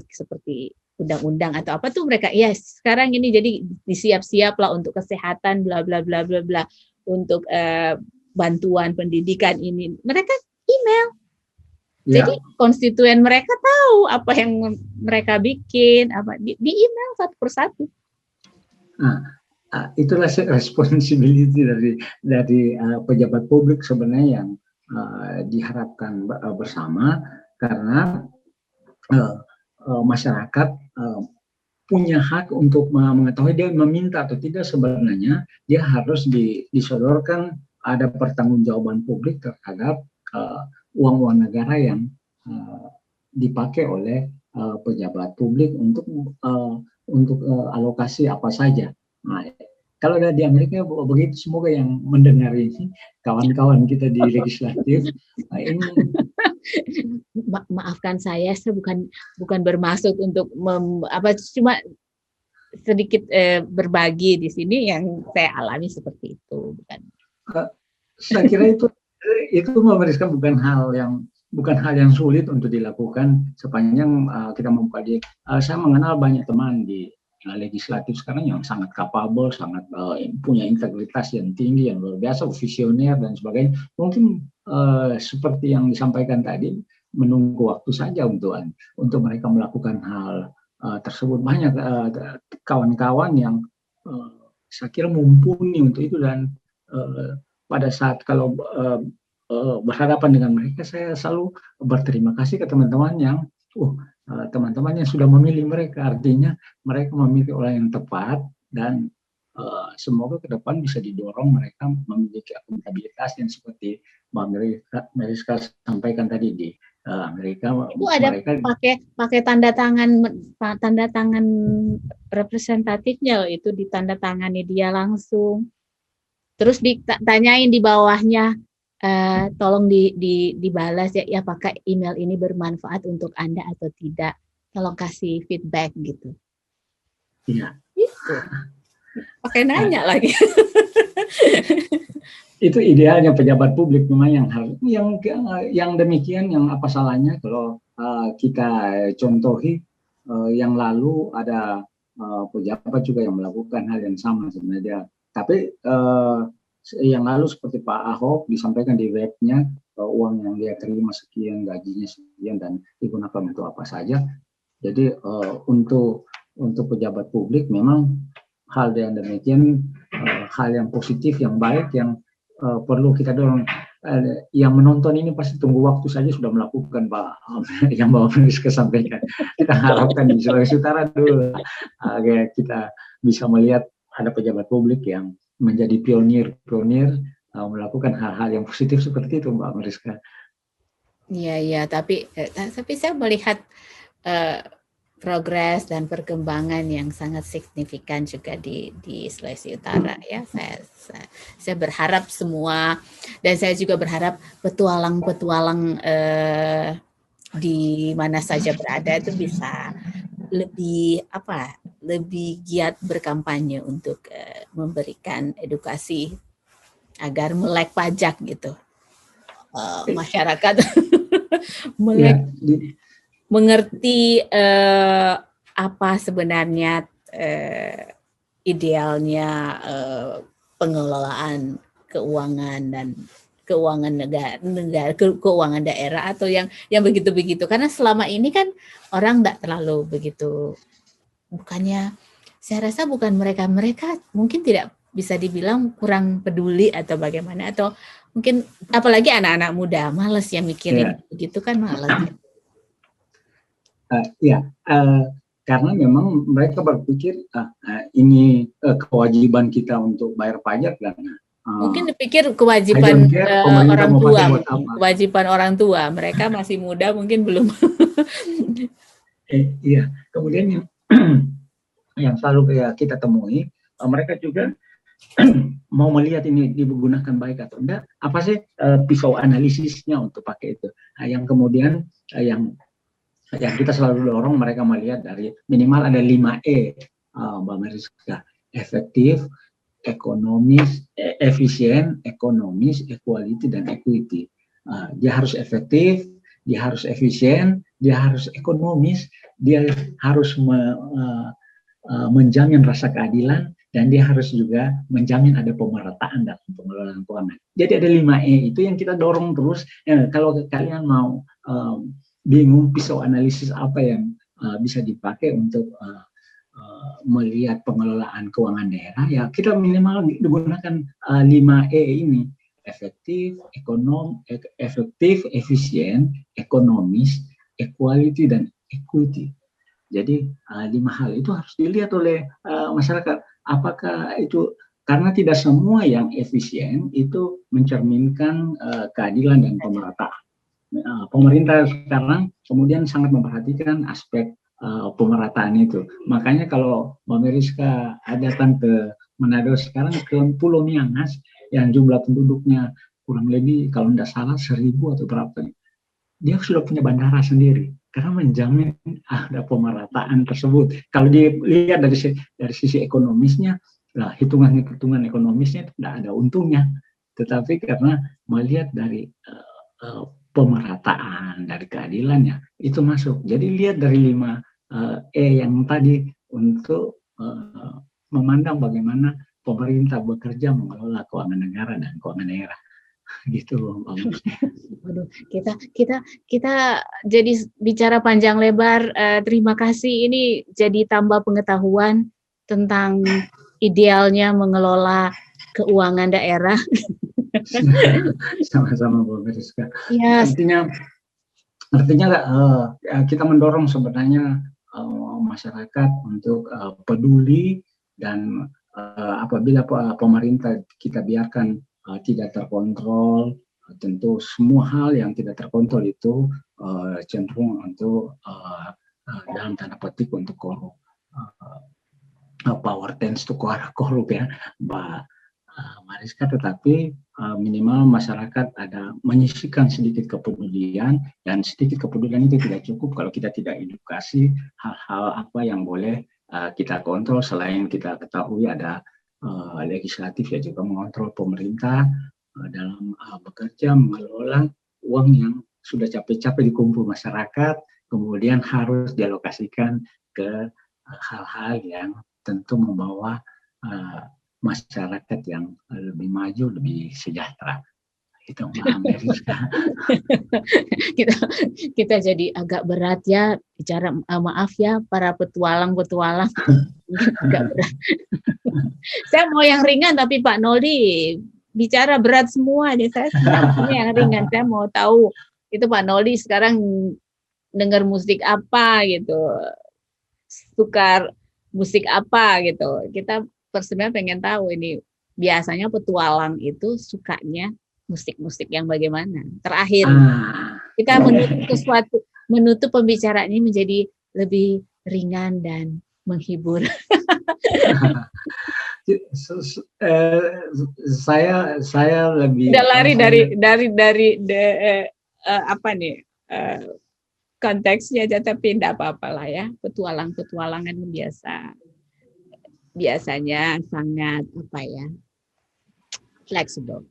seperti undang-undang atau apa tuh mereka sekarang ini jadi disiap-siap lah untuk kesehatan bla bla bla bla bla untuk bantuan pendidikan ini mereka email. Jadi konstituen mereka tahu apa yang mereka bikin apa di email satu persatu. Nah, itulah responsibility dari pejabat publik sebenarnya yang diharapkan bersama, karena masyarakat punya hak untuk mengetahui dia meminta atau tidak. Sebenarnya dia harus disodorkan ada pertanggungjawaban publik terhadap uang-uang negara yang dipakai oleh pejabat publik untuk alokasi apa saja. Nah, kalau ada di Amerika begitu, semoga yang mendengar ini kawan-kawan kita di legislatif ini. Maafkan saya bukan bermaksud untuk cuma sedikit berbagi di sini yang saya alami seperti itu, bukan. Saya kira itu memberikan bukan hal yang sulit untuk dilakukan sepanjang kita membuka diri. Saya mengenal banyak teman di legislatif sekarang yang sangat capable, sangat punya integritas yang tinggi, yang luar biasa, visioner dan sebagainya. Mungkin seperti yang disampaikan tadi, menunggu waktu saja untuk mereka melakukan hal tersebut. Banyak kawan-kawan yang saya kira mumpuni untuk itu, dan pada saat kalau berhadapan dengan mereka, saya selalu berterima kasih ke teman-teman yang teman-teman yang sudah memilih mereka. Artinya mereka memilih orang yang tepat, dan semoga ke depan bisa didorong mereka memiliki akuntabilitas yang seperti Mbak Mariska sampaikan tadi di Amerika. Itu ada pakai tanda tangan representatifnya loh, itu ditandatangani dia langsung. Terus ditanyain di bawahnya, tolong dibalas ya apakah email ini bermanfaat untuk Anda atau tidak. Tolong kasih feedback gitu. Iya. Gitu. Pakai nanya lagi. Itu idealnya pejabat publik memang yang demikian. Yang apa salahnya kalau kita contohi yang lalu ada pejabat juga yang melakukan hal yang sama sebenarnya. Tapi yang lalu seperti Pak Ahok disampaikan di webnya uang yang dia terima sekian, gajinya sekian, dan digunakan untuk apa saja. Jadi untuk pejabat publik memang hal yang demikian hal yang positif, yang baik, yang perlu kita dorong. Yang menonton ini pasti tunggu waktu saja sudah melakukan yang Mbak Mariska sampaikan. Kita harapkan di Sulawesi Utara dulu agar kita bisa melihat ada pejabat publik yang menjadi pionir melakukan hal-hal yang positif seperti itu, Mbak Mariska. Iya, tapi saya melihat progres dan perkembangan yang sangat signifikan juga di Sulawesi Utara ya. Saya berharap semua, dan saya juga berharap petualang-petualang di mana saja berada itu bisa lebih giat berkampanye untuk memberikan edukasi agar melek pajak gitu. Masyarakat mengerti apa sebenarnya idealnya pengelolaan keuangan dan keuangan negara, keuangan daerah atau yang begitu-begitu. Karena selama ini kan orang tidak terlalu begitu, bukannya, saya rasa bukan mereka mungkin tidak bisa dibilang kurang peduli atau bagaimana, atau mungkin apalagi anak-anak muda malas ya mikirin begitu kan, malas. Karena memang mereka berpikir ini kewajiban kita untuk bayar pajak, dan mungkin dipikir kewajiban orang tua, kewajiban orang tua. Mereka masih muda, mungkin belum. Iya. Kemudian yang selalu kita temui, mereka juga mau melihat ini digunakan baik atau enggak. Apa sih pisau analisisnya untuk pakai itu? Yang kemudian yang kita selalu dorong mereka melihat dari minimal ada 5E, Mbak Mariska. Efektif, ekonomis, efisien, ekonomis, equality, dan equity. Dia harus efektif, dia harus efisien, dia harus ekonomis, dia harus menjamin rasa keadilan, dan dia harus juga menjamin ada pemerataan dalam pengelolaan keuangan. Jadi ada 5E itu yang kita dorong terus. Kalau kalian mau bingung pisau analisis apa yang bisa dipakai untuk melihat pengelolaan keuangan daerah, ya kita minimal digunakan 5E ini: efektif, efisien, ekonomis, equality, dan equity. Jadi 5 hal itu harus dilihat oleh masyarakat. Apakah itu, karena tidak semua yang efisien itu mencerminkan keadilan dan pemerataan. Pemerintah sekarang kemudian sangat memperhatikan aspek pemerataan itu. Makanya kalau Mbak Mariska datang ke Manado sekarang, ke Pulau Miangas yang jumlah penduduknya kurang lebih kalau tidak salah 1.000 atau berapa, dia sudah punya bandara sendiri karena menjamin ada pemerataan tersebut. Kalau dilihat dari sisi ekonomisnya, hitungan ekonomisnya itu tidak ada untungnya, tetapi karena melihat dari pemerataan, dari keadilannya, itu masuk. Jadi lihat dari 5E yang tadi untuk memandang bagaimana pemerintah bekerja mengelola keuangan negara dan keuangan daerah. Gitu. Waduh, kita jadi bicara panjang lebar. Terima kasih, ini jadi tambah pengetahuan tentang idealnya mengelola keuangan daerah. Sama-sama Bu Mariska. Yes. Artinya kita mendorong sebenarnya masyarakat untuk peduli, dan apabila pemerintah kita biarkan tidak terkontrol, tentu semua hal yang tidak terkontrol itu cenderung untuk dalam tanda petik untuk korup. Power tends to korup ya, Mbak Mariska. Tetapi minimal masyarakat ada menyisihkan sedikit kepedulian, dan sedikit kepedulian itu tidak cukup kalau kita tidak edukasi hal-hal apa yang boleh kita kontrol. Selain kita ketahui ada legislatif yang juga mengontrol pemerintah dalam bekerja mengelola uang yang sudah capek-capek dikumpul masyarakat, kemudian harus dialokasikan ke hal-hal yang tentu membawa masyarakat yang lebih maju, lebih sejahtera. Itu kita jadi agak berat ya bicara, maaf ya para petualang agak berat. Saya mau yang ringan, tapi Pak Noli bicara berat semua deh. Saya sebenarnya yang ringan. Saya mau tahu itu Pak Noli sekarang dengar musik apa gitu, suka musik apa gitu. Kita sebenarnya pengen tahu ini, biasanya petualang itu sukanya musik-musik yang bagaimana. Terakhir kita menutup pembicaraan ini menjadi lebih ringan dan menghibur. Saya lebih Udah lari dari apa nih konteksnya aja, tapi tidak apa-apa lah ya. Petualangan biasanya sangat apa ya, fleksibel.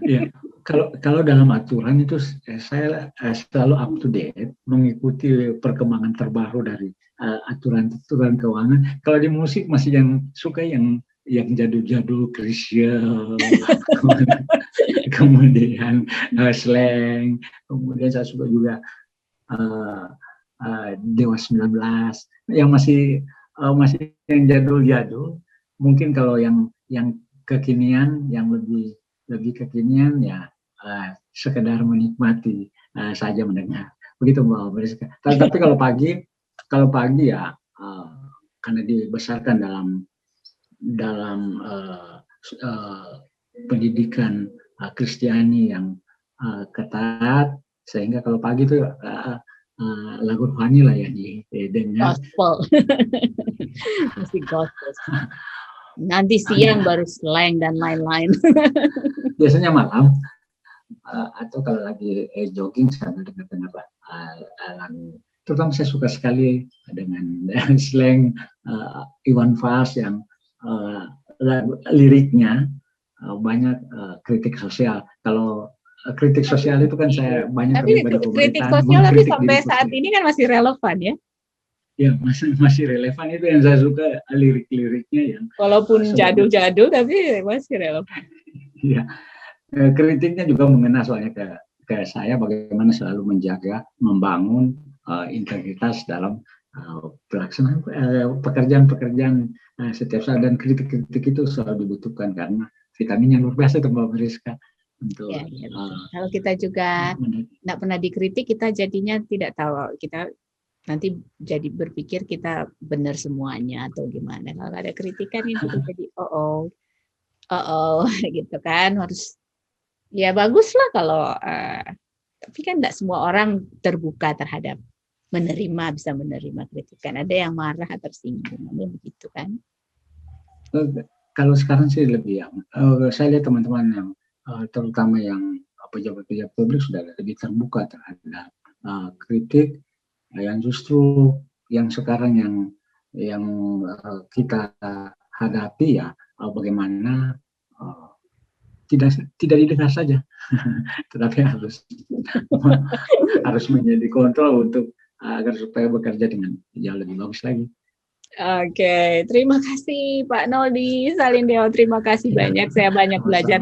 Ya, kalau dalam aturan itu saya selalu up to date, mengikuti perkembangan terbaru dari aturan keuangan. Kalau di musik masih yang suka yang jadul-jadul, Chrisye, kemudian slang, kemudian saya suka juga Dewa 19, yang masih yang jadul-jadul. Mungkin kalau yang kekinian, yang lebih kekinian ya sekedar menikmati saja mendengar. Begitu Mbak Mariska. Tapi kalau pagi ya karena dibesarkan dalam pendidikan Kristiani yang ketat, sehingga kalau pagi itu lagu rohani lah ya didengar. Gospel. Masih gospel. Nanti siang baru slang dan lain-lain. Biasanya malam atau kalau lagi jogging sambil dengar lagu. Terutama saya suka sekali dengan slang Iwan Fals yang liriknya banyak kritik sosial. Kalau kritik sosial itu kan saya banyak terlibat di pemerintahan. Kritik sosial tapi sampai saat ini kan masih relevan ya? Ya, masih relevan. Itu yang saya suka, lirik-liriknya yang walaupun jadul-jadul tapi masih relevan. Iya, kritiknya juga mengena soalnya ke saya bagaimana selalu menjaga, membangun integritas dalam pelaksanaan pekerjaan setiap saat, dan kritik-kritik itu selalu dibutuhkan karena vitaminnya luar biasa tuh Mbak Mariska. Untuk, ya. Kalau kita juga tidak pernah dikritik, kita jadinya tidak tahu, kita nanti jadi berpikir kita benar semuanya atau gimana. Kalau ada kritikan itu jadi gitu kan, harus ya bagus lah kalau tapi kan tidak semua orang terbuka terhadap bisa menerima kritikan. Ada yang marah atau tersinggung, begitu kan. Kalau sekarang sih lebih saya lihat teman-teman yang terutama yang pejabat-pejabat publik sudah lebih terbuka terhadap kritik, yang justru yang sekarang yang kita hadapi ya bagaimana tidak didengar saja, tetapi harus menjadi kontrol untuk agar supaya bekerja dengan jauh lebih bagus lagi. Oke, terima kasih Pak Noldi Salindeo, terima kasih banyak. Saya banyak belajar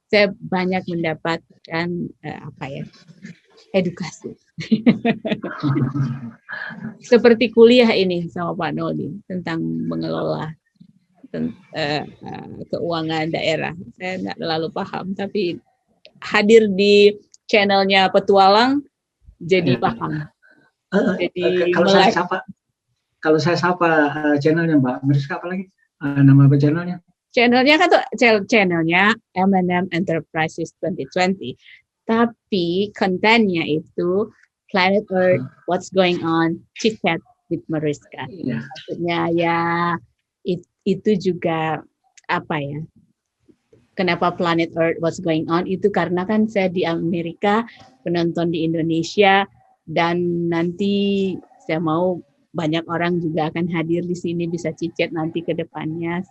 saya banyak mendapatkan edukasi. Seperti kuliah ini sama Pak Noldi tentang mengelola keuangan daerah. Saya nggak terlalu paham, tapi hadir di channelnya Petualang jadi paham. Jadi kalau saya sapa channelnya Mbak Mariska, apa lagi nama channelnya? Channelnya kan tuh channelnya M&M Enterprises 2020. Tapi kontennya itu Planet Earth, What's Going On, Chit Chat with Mariska. Yeah. Maksudnya ya itu juga apa ya? Kenapa Planet Earth, What's Going On? Itu karena kan saya di Amerika, penonton di Indonesia, dan nanti saya mau banyak orang juga akan hadir di sini, bisa chit chat nanti ke depannya.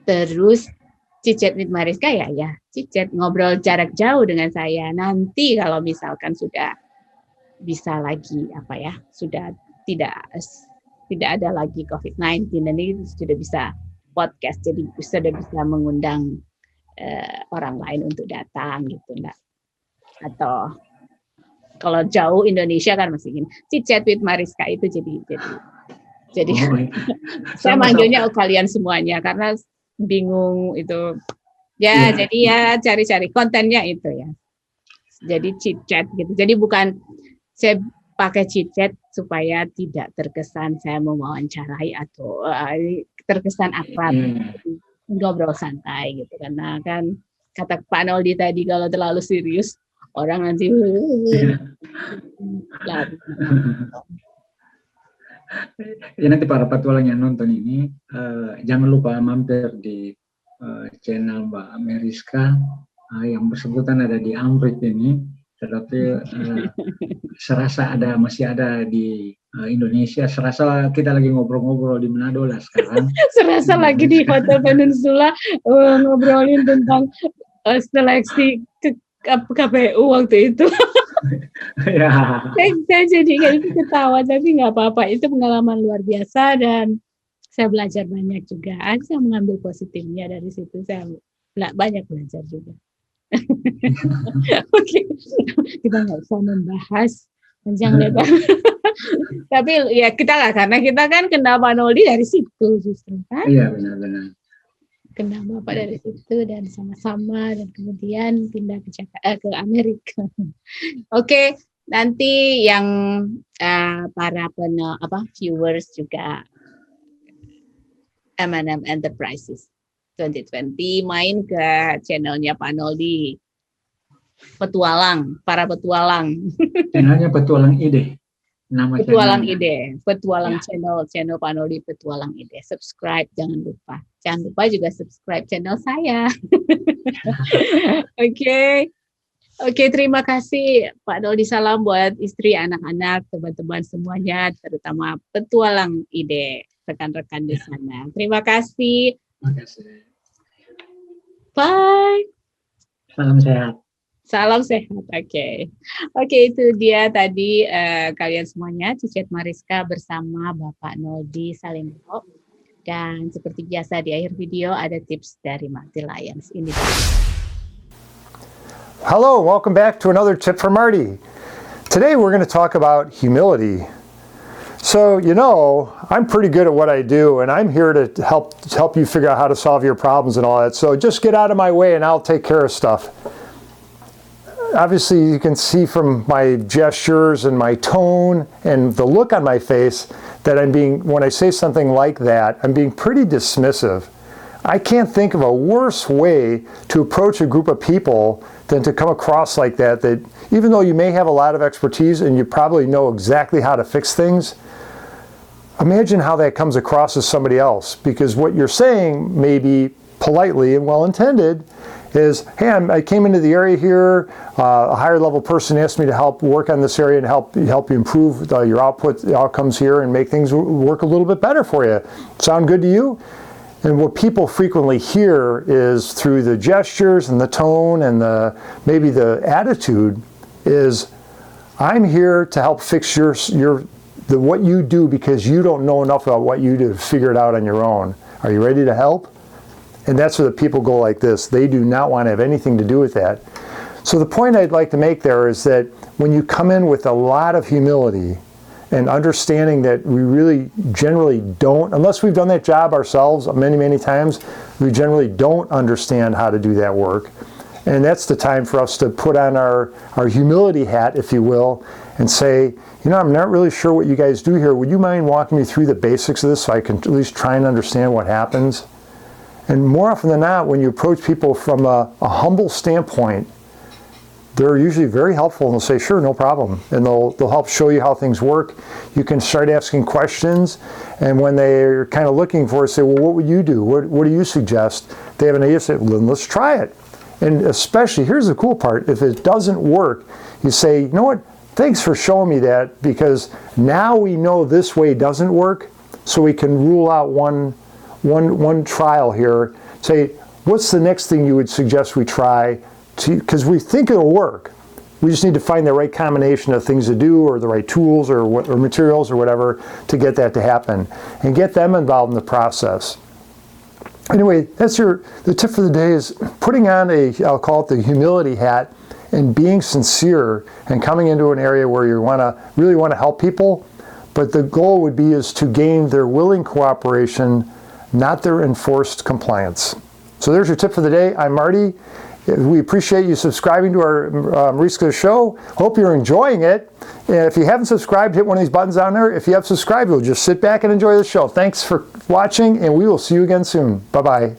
Terus chit chat with Mariska ya chit chat, ngobrol jarak jauh dengan saya. Nanti kalau misalkan sudah bisa lagi sudah tidak ada lagi COVID-19, dan ini sudah bisa podcast, jadi sudah bisa mengundang orang lain untuk datang gitu, enggak? Atau kalau jauh Indonesia kan masih gini, chit chat with Mariska itu jadi saya manggilnya kalian semuanya karena bingung itu ya. Jadi ya cari-cari kontennya itu ya, jadi chit chat gitu. Jadi bukan saya pakai chit chat supaya tidak terkesan saya mewawancarai atau terkesan akrab, ngobrol santai gitu, karena kan kata Pak Noldi tadi kalau terlalu serius orang nanti Ya nanti para petualang yang nonton ini jangan lupa mampir di channel Mbak Meriska yang bersangkutan ada di Amrik ini, tetapi serasa masih ada di Indonesia, serasa kita lagi ngobrol-ngobrol di Manado lah sekarang. Serasa lagi di Hotel Peninsula ngobrolin tentang seleksi KPU waktu itu. Ya. Saya jadi ketawa, tapi nggak apa-apa. Itu pengalaman luar biasa dan saya belajar banyak juga. Saya mengambil positifnya dari situ. Saya banyak belajar juga. Oke, kita nggak usah membahas panjang lebar. Tapi ya karena kita kan kenal Pak Noldi dari situ justru kan. Iya benar-benar. Kenal Bapak dari situ dan sama-sama dan kemudian pindah ke Amerika. Oke, nanti yang para viewers juga M&M Enterprises 2020 main ke channelnya Pak Noldi. Para petualang. Channelnya Petualang Ide. Nama Petualang Ide, Petualang channel Pak Noldi Petualang Ide. Subscribe, jangan lupa. Jangan lupa juga subscribe channel saya. Oke, terima kasih Pak Noldi. Salam buat istri, anak-anak, teman-teman semuanya, terutama Petualang Ide, rekan-rekan di sana. Terima kasih. Terima kasih. Bye. Salam sehat. Salam sehat, oke, itu dia tadi kalian semuanya, Cicet Mariska bersama Bapak Noldi Salimbo. Dan seperti biasa di akhir video ada tips dari Marty Lyons. Ini. Hello, welcome back to another tip from Marty. Today we're going to talk about humility. So, I'm pretty good at what I do, and I'm here to help you figure out how to solve your problems and all that. So just get out of my way and I'll take care of stuff. Obviously, you can see from my gestures and my tone and the look on my face that when I say something like that, I'm being pretty dismissive. I can't think of a worse way to approach a group of people than to come across like that even though you may have a lot of expertise and you probably know exactly how to fix things, imagine how that comes across as somebody else, because what you're saying may be politely and well-intended, is, hey, I came into the area here, a higher level person asked me to help work on this area and help you improve your outcomes here and make things work a little bit better for you. Sound good to you? And what people frequently hear is through the gestures and the tone and maybe the attitude is, I'm here to help fix what you do because you don't know enough about what you do to figure it out on your own. Are you ready to help? And that's where the people go like this. They do not want to have anything to do with that. So the point I'd like to make there is that when you come in with a lot of humility and understanding that we really generally don't, unless we've done that job ourselves many, many times, we generally don't understand how to do that work. And that's the time for us to put on our humility hat, if you will, and say, I'm not really sure what you guys do here. Would you mind walking me through the basics of this so I can at least try and understand what happens? And more often than not, when you approach people from a humble standpoint, they're usually very helpful and they'll say, sure, no problem. And they'll help show you how things work. You can start asking questions. And when they're kind of looking for it, say, well, what would you do? What do you suggest? They have an idea, say, well, then let's try it. And especially, here's the cool part, if it doesn't work, you say, you know what, thanks for showing me that, because now we know this way doesn't work, so we can rule out one trial here. Say, what's the next thing you would suggest we try? Because we think it'll work. We just need to find the right combination of things to do, or the right tools, or materials, or whatever, to get that to happen, and get them involved in the process. Anyway, that's the tip for the day is putting on I'll call it the humility hat, and being sincere and coming into an area where you really want to help people, but the goal would be is to gain their willing cooperation, not their enforced compliance. So there's your tip for the day. I'm Marty. We appreciate you subscribing to our Mariska show. Hope you're enjoying it. And if you haven't subscribed, hit one of these buttons down there. If you have subscribed, you'll just sit back and enjoy the show. Thanks for watching, and we will see you again soon. Bye-bye.